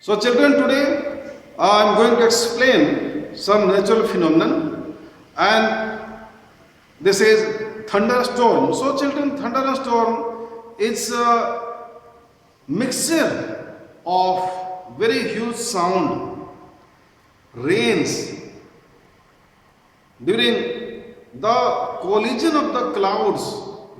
So children, today I am going to explain some natural phenomenon, and this is thunderstorm. So children, thunderstorm is a mixture of very huge sound, rains during the collision of the clouds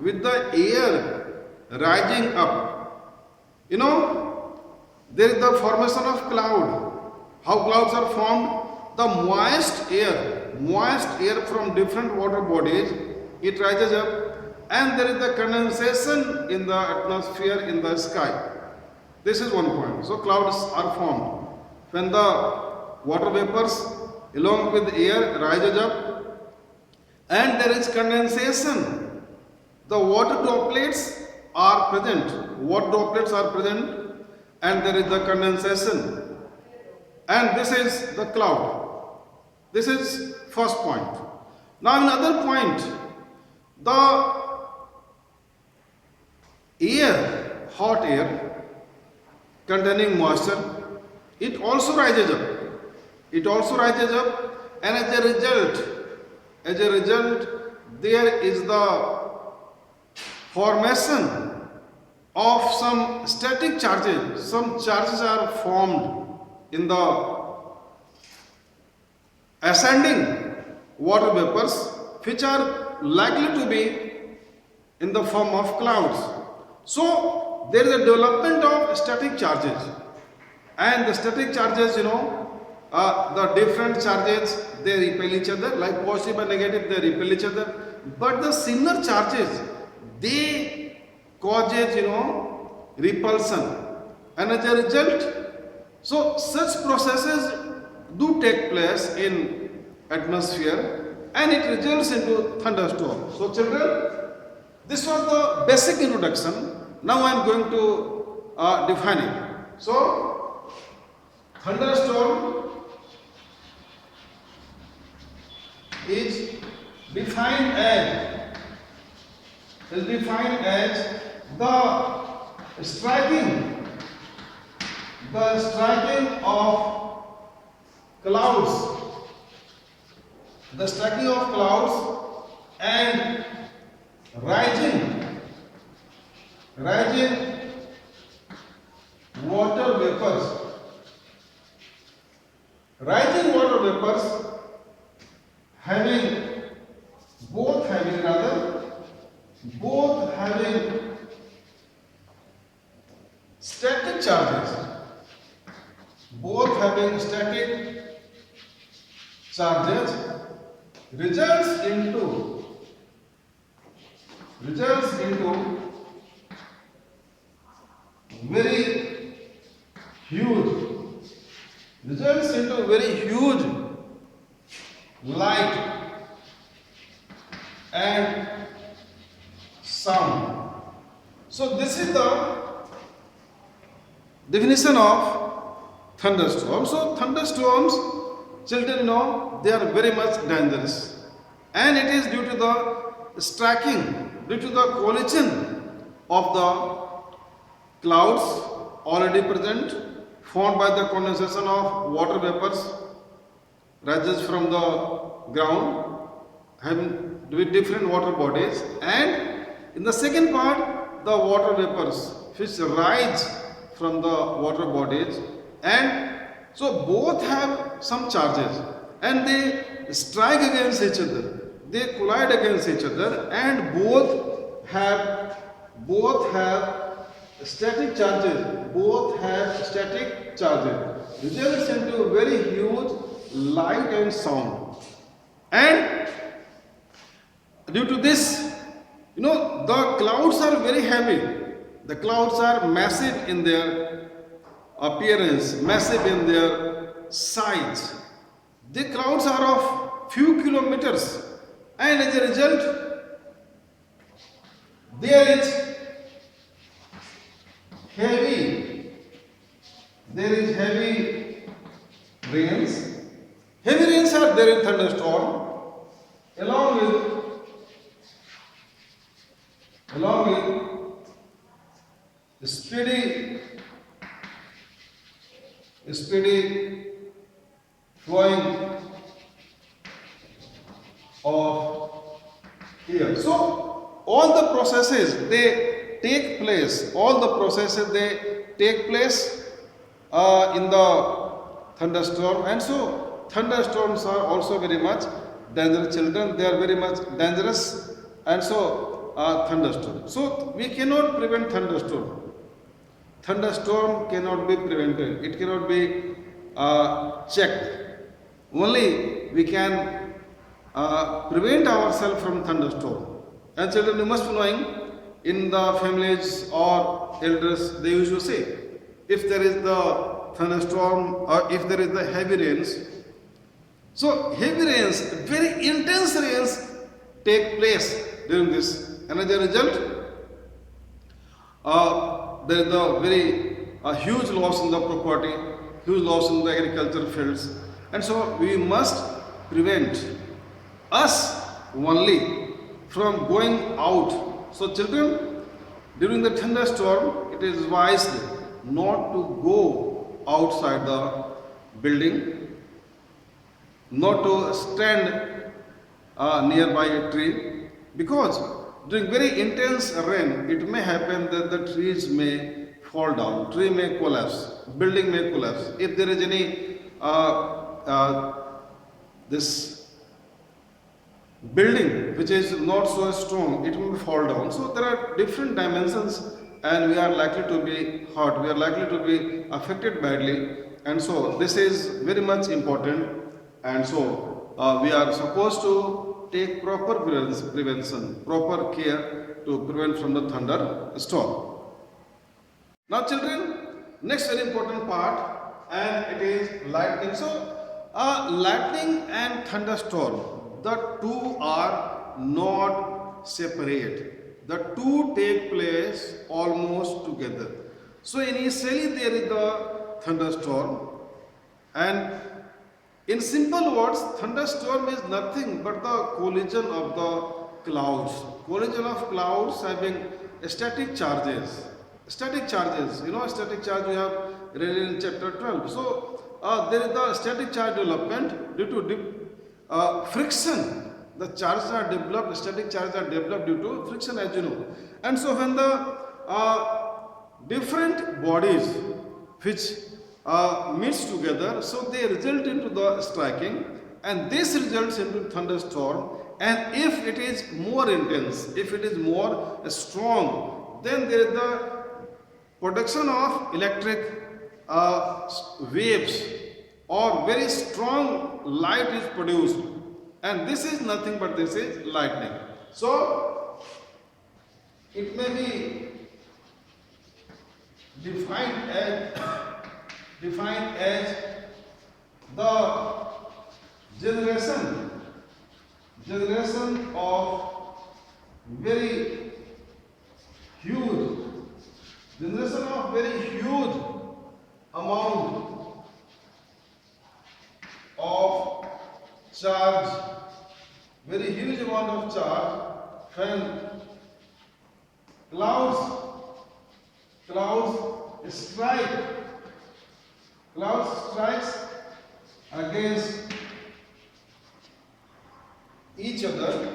with the air rising up. You know, there is the formation of cloud. How clouds are formed? The moist air from different water bodies, it rises up, and there is the condensation in the atmosphere in the sky. This is one point. So clouds are formed when the water vapors along with air rises up, and there is condensation. The water droplets are present. Water droplets are present, and there is the condensation. And this is the cloud. This is first point. Now another point, the air, hot air containing moisture, it also rises up. It also rises up, and as a result, there is the formation of some static charges. Some charges are formed in the ascending water vapors, which are likely to be in the form of clouds. So there is a development of static charges, and the static charges, the different charges, they repel each other, like positive and negative, they repel each other. But the similar charges, they causes, repulsion, and as a result, so such processes do take place in atmosphere, and it results into thunderstorm. So children, this was the basic introduction. Now I am going to define it. So thunderstorm is defined as the striking of clouds, and rising water vapors. Rising water vapors both having static charges, results into very huge light and sound. So this is the definition of thunderstorm. So thunderstorms, children know, they are very much dangerous, and it is due to the collision of the clouds already present, formed by the condensation of water vapors rises from the ground, having with different water bodies, and in the second part, the water vapors which rise from the water bodies, and so both have some charges, and they strike against each other, they collide against each other, and both have static charges, results into very huge light and sound. And due to this, the clouds are very heavy. The clouds are massive in their appearance, massive in their size. The clouds are of few kilometers, and as a result, there is heavy rains. Heavy rains are there in thunderstorm, along with, speedy speedy flowing of air. So all the processes they take place. All the processes they take place in the thunderstorm, and so thunderstorms are also very much dangerous. Children, they are very much dangerous, and so thunderstorm. So we cannot prevent thunderstorm. Thunderstorm cannot be prevented. It cannot be checked. Only we can prevent ourselves from thunderstorm. And children, you must be knowing, in the families or elders, they usually say, if there is the thunderstorm or if there is the heavy rains, so heavy rains, very intense rains take place during this, and as a result, there is a very huge loss in the property, huge loss in the agricultural fields, and so we must prevent us only from going out. So children, during the thunderstorm, it is wise not to go outside the building, not to stand nearby a tree, because during very intense rain, it may happen that the trees may fall down, tree may collapse, building may collapse. If there is any this building which is not so strong, it will fall down. So there are different dimensions, and we are likely to be hurt, we are likely to be affected badly, and so this is very much important, and so we are supposed to take proper prevention, proper care to prevent from the thunderstorm. Now children, next very important part, and it is lightning. So lightning and thunderstorm, the two are not separate. The two take place almost together. So initially there is the thunderstorm, and in simple words, thunderstorm is nothing but the collision of the clouds. Collision of clouds having static charges. Static charges, you know, static charge we have read in chapter 12. So there is the static charge development due to friction. The charges are developed, static charges are developed due to friction, as you know. And so when the different bodies which meets together, so they result into the striking, and this results into thunderstorm. And if it is more intense, if it is more strong, then there is the production of electric waves, or very strong light is produced, and this is nothing but this is lightning. So it may be defined as the generation of very huge amount of charge, very huge amount of charge, when clouds strikes against each other,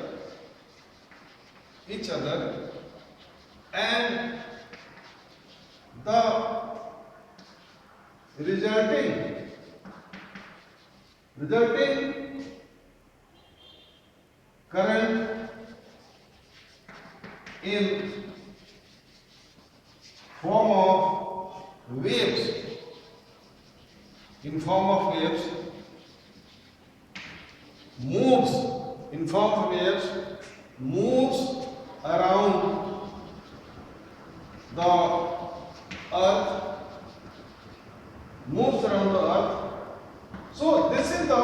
and the resulting current in form of waves, moves around the earth, So this is the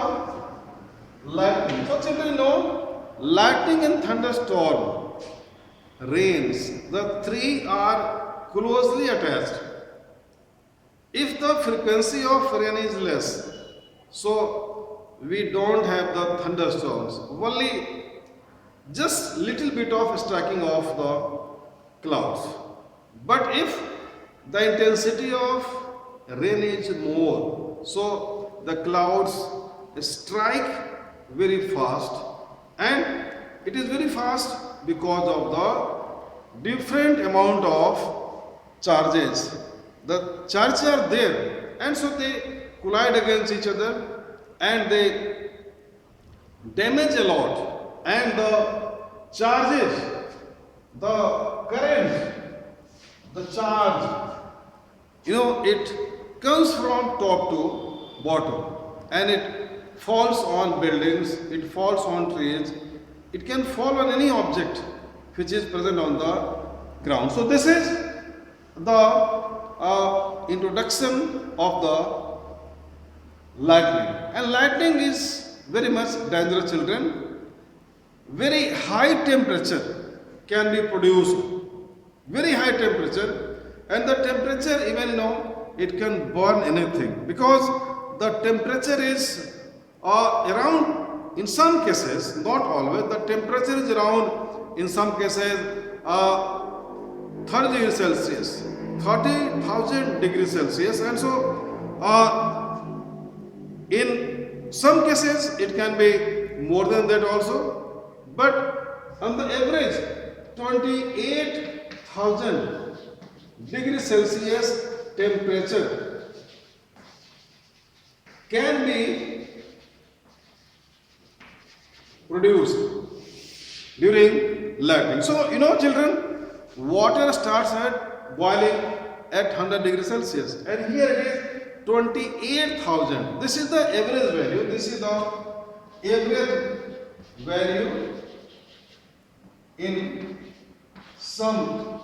lightning. So children know, lightning and thunderstorm, rains, the three are closely attached. If the frequency of rain is less, so we don't have the thunderstorms, only just little bit of striking of the clouds. But if the intensity of rain is more, So the clouds strike very fast, and it is very fast because of the different amount of charges. The charges are there, and so they collide against each other and they damage a lot. And the charges, the current, the charge, it comes from top to bottom, and it falls on buildings, it falls on trees, it can fall on any object which is present on the ground. So this is the introduction of the lightning. And lightning is very much dangerous, children. Very high temperature can be produced, very high temperature, and the temperature even it can burn anything, because the temperature is around, in some cases, not always, the temperature is around, in some cases, 30 degrees Celsius, 30,000 degrees Celsius, and so in some cases it can be more than that also, but on the average 28,000 degrees Celsius temperature can be produced during lightning. So children, water starts at boiling at 100 degrees Celsius, and here it is 28,000. This is the average value. This is the average value in some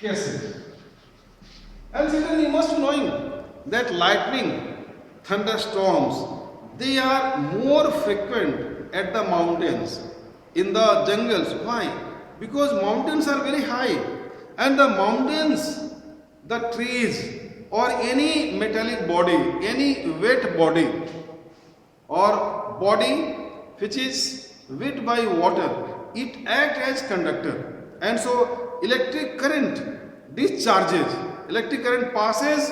cases. And children, you must be knowing that lightning, thunderstorms, they are more frequent at the mountains, in the jungles. Why? Because mountains are very high, and the mountains, the trees, or any metallic body, any wet body, or body which is wet by water, it acts as conductor, and so electric current discharges, electric current passes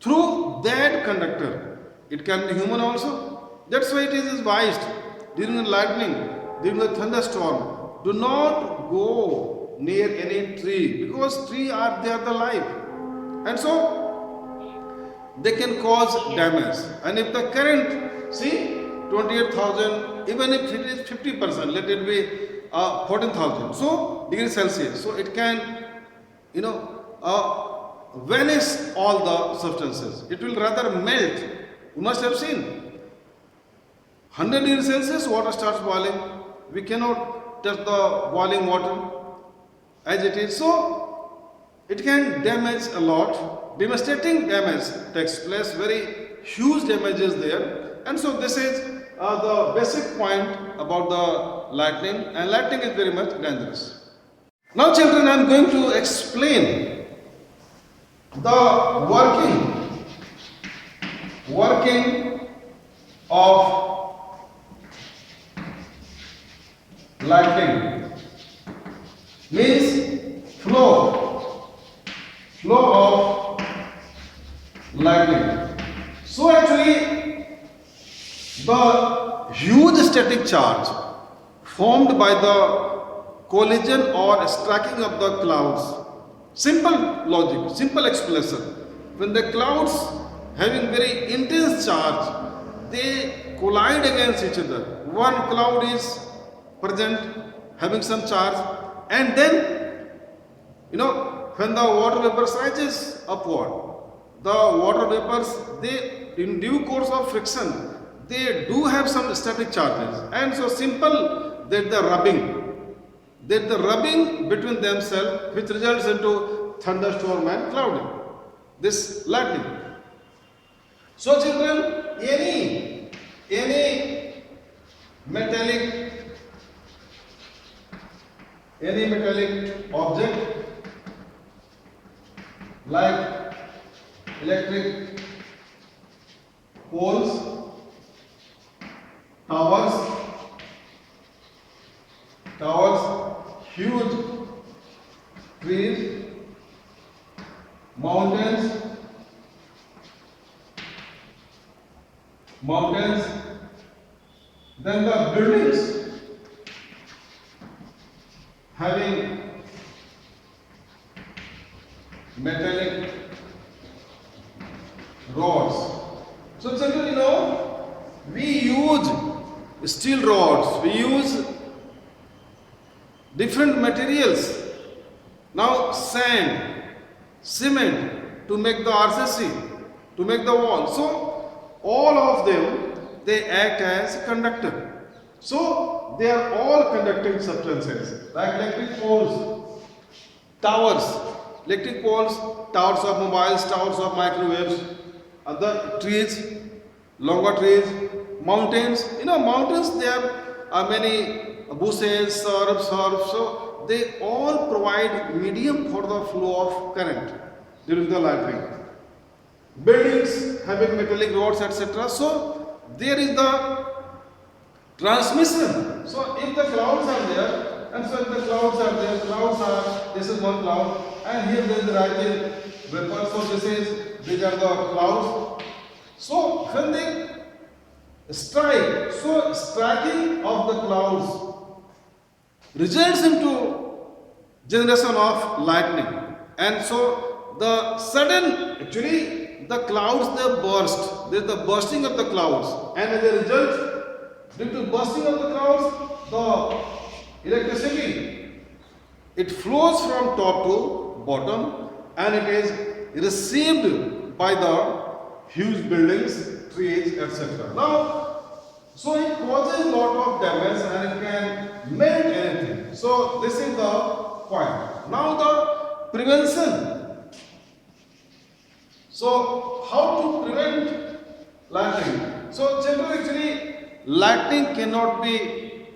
through that conductor. It can be human also. That's why it is advised during the lightning, during the thunderstorm, do not go near any tree, because trees are the life, and so they can cause damage. And if the current, see, 28,000, even if it is 50%, let it be 14,000 degrees Celsius, so it can vanish all the substances. It will rather melt. You must have seen 100 degrees Celsius, water starts boiling. We cannot touch the boiling water as it is. So it can damage a lot. Devastating damage takes place. Very huge damage is there. And so this is the basic point about the lightning. And lightning is very much dangerous. Now children, I am going to explain the working of lightning. Means flow of lightning. So actually the huge static charge formed by the collision or striking of the clouds. Simple logic, simple explanation. When the clouds having very intense charge, they collide against each other. One cloud is present having some charge, and then when the water vapors rises upward, the water vapors, they in due course of friction, they do have some static charges, and so simple that the rubbing between themselves, which results into thunderstorm and clouding, this lightning. So children, any metallic object like electric poles, towers, huge trees, mountains, mountains, then the buildings having metallic rods. So children, we use steel rods, we use different materials. Now sand, cement to make the RCC, to make the wall. So all of them, they act as conductor. So they are all conducting substances like electric poles, towers, electric poles, towers of mobiles, towers of microwaves, other trees, longer trees, mountains. Mountains, they have many bushes, shrubs, so they all provide medium for the flow of current during the lightning. Buildings having metallic rods, etc. So there is the transmission. So if the clouds are there, and so if the clouds are there, this is one cloud, and here there is the rising vapor. So these are the clouds. So when they strike, so striking of the clouds results into generation of lightning, and so the sudden, actually the clouds, they burst. There is the bursting of the clouds, and as a result, due to bursting of the clouds, the electricity, it flows from top to bottom, and it is received by the huge buildings, trees, etc. Now, so it causes a lot of damage and it can melt anything. So this is the point. Now the prevention. So how to prevent lightning? So children, actually lightning cannot be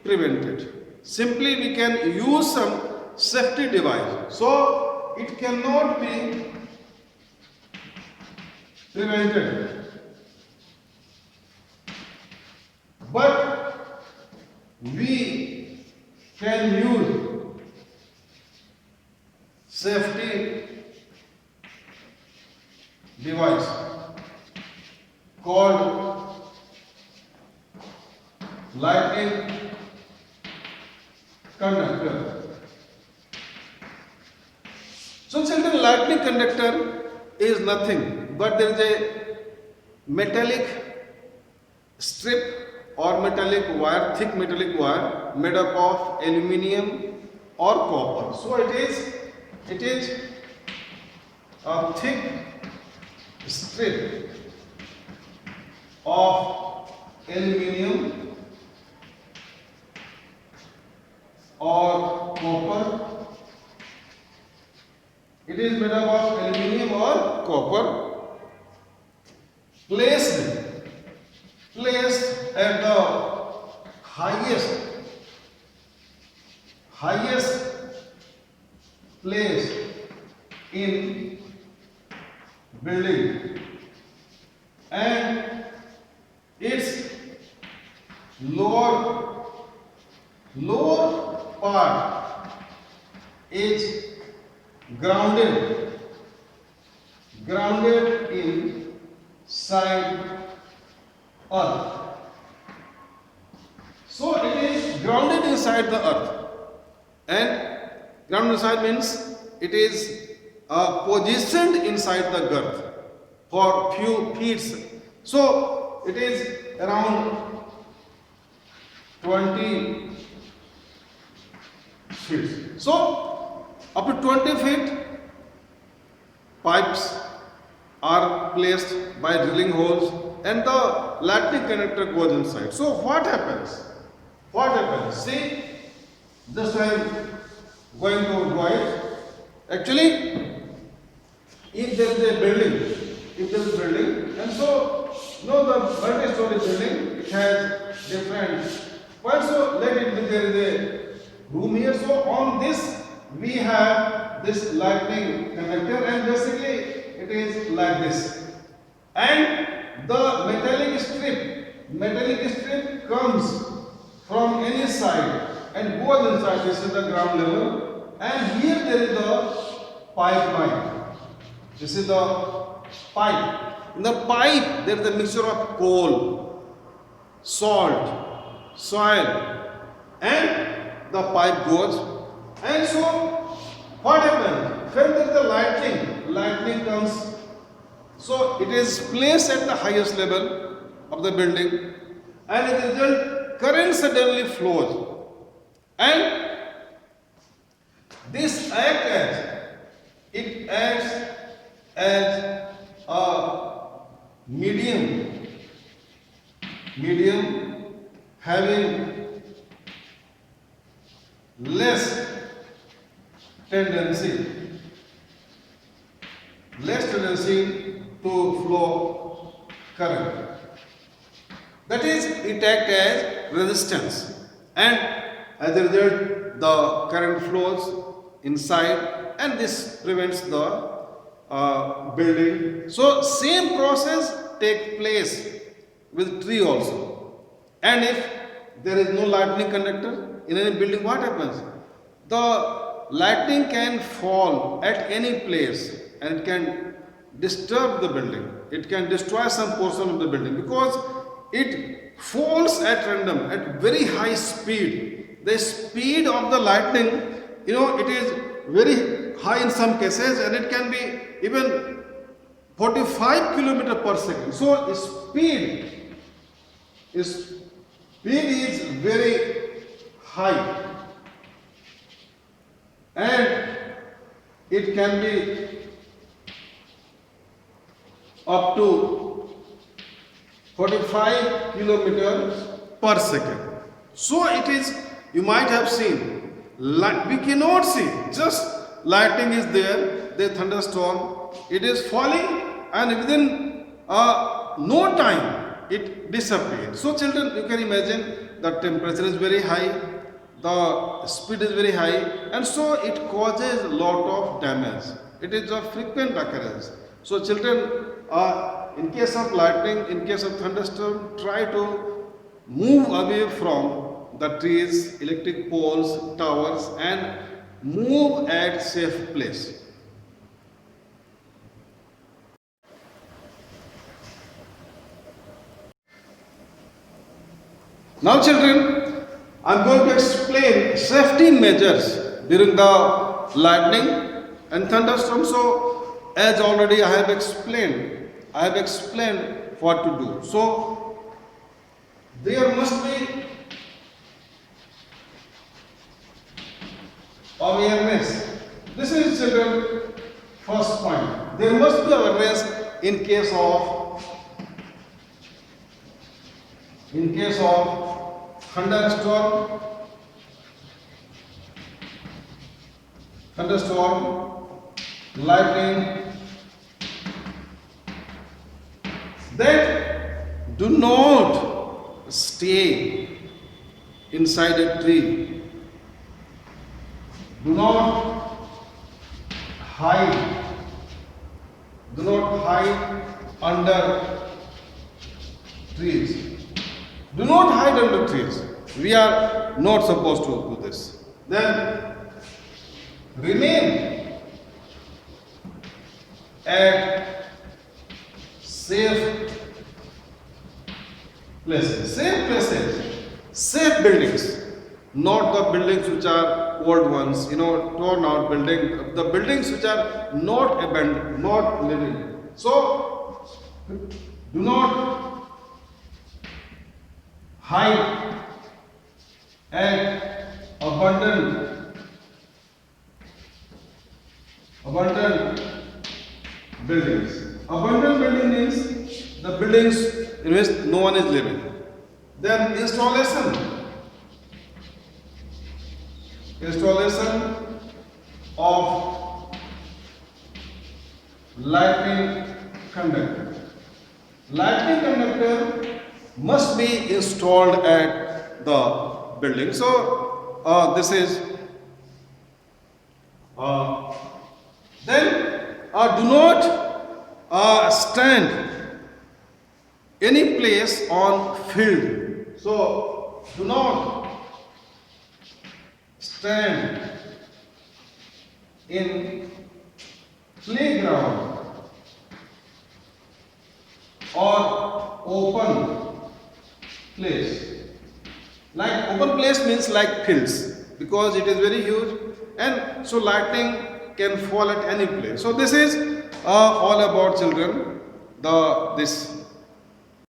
prevented. Simply we can use some safety device. So it cannot be prevented. But we can use safety device called lightning conductor. So children, lightning conductor is nothing but there is a metallic strip or metallic wire, thick metallic wire made up of aluminium or copper. So it is a thick strip of aluminium or copper. It is made up of aluminium or copper, placed at the highest place in building, and its lower part is grounded inside earth. So it is grounded inside the earth, and grounded inside means it is positioned inside the earth for few feet. So it is around 20 feet. So up to 20 feet pipes are placed by drilling holes, and the lightning connector goes inside. So what happens? See, just I am going to draw it. Actually, if there is a building, and so the multi-story building, it has different points. So let it be, there is a room here. So on this we have this lightning conductor, and basically it is like this, and the metallic strip comes from any side and goes inside. This is the ground level, and here there is the pipeline. This is the pipe. In the pipe there is a mixture of coal, salt, soil, and the pipe goes. And so, what happens? When there is the lightning comes. So it is placed at the highest level of the building, and as a result, current suddenly flows, and this acts as a medium having less tendency to flow current. That is, it acts as resistance, and as a result, the current flows inside, and this prevents the building. So, same process takes place with tree also. And if there is no lightning conductor in any building, what happens? The lightning can fall at any place and it can disturb the building. It can destroy some portion of the building because it falls at random at very high speed. The speed of the lightning, it is very high in some cases, and it can be even 45 kilometer per second. So speed is very high, and it can be up to 45 kilometers per second. So it is, you might have seen, we cannot see, just lightning is there, the thunderstorm, it is falling, and within no time it disappears. So children, you can imagine the temperature is very high, the speed is very high, and so it causes a lot of damage. It is a frequent occurrence. So children, in case of lightning, in case of thunderstorm, try to move away from the trees, electric poles, towers, and move at safe place. Now children, I am going to explain safety measures during the lightning and thunderstorm. So as already I have explained what to do. So there must be awareness. This is children first point. There must be awareness in case of thunderstorm, lightning, that do not stay inside a tree. Do not hide under trees. Do not hide under trees. We are not supposed to do this. Then remain at safe places, safe buildings, not the buildings which are old ones, torn out building, the buildings which are not abandoned, not living. So do not hide at abandoned buildings. Abandoned building means the buildings in which no one is living. Then installation of lightning conductor. Lightning conductor must be installed at the building. So this is then do not stand any place on field. So do not stand in playground or open place. Like open place means like fields because it is very huge, and so lightning can fall at any place. So this is all about children. This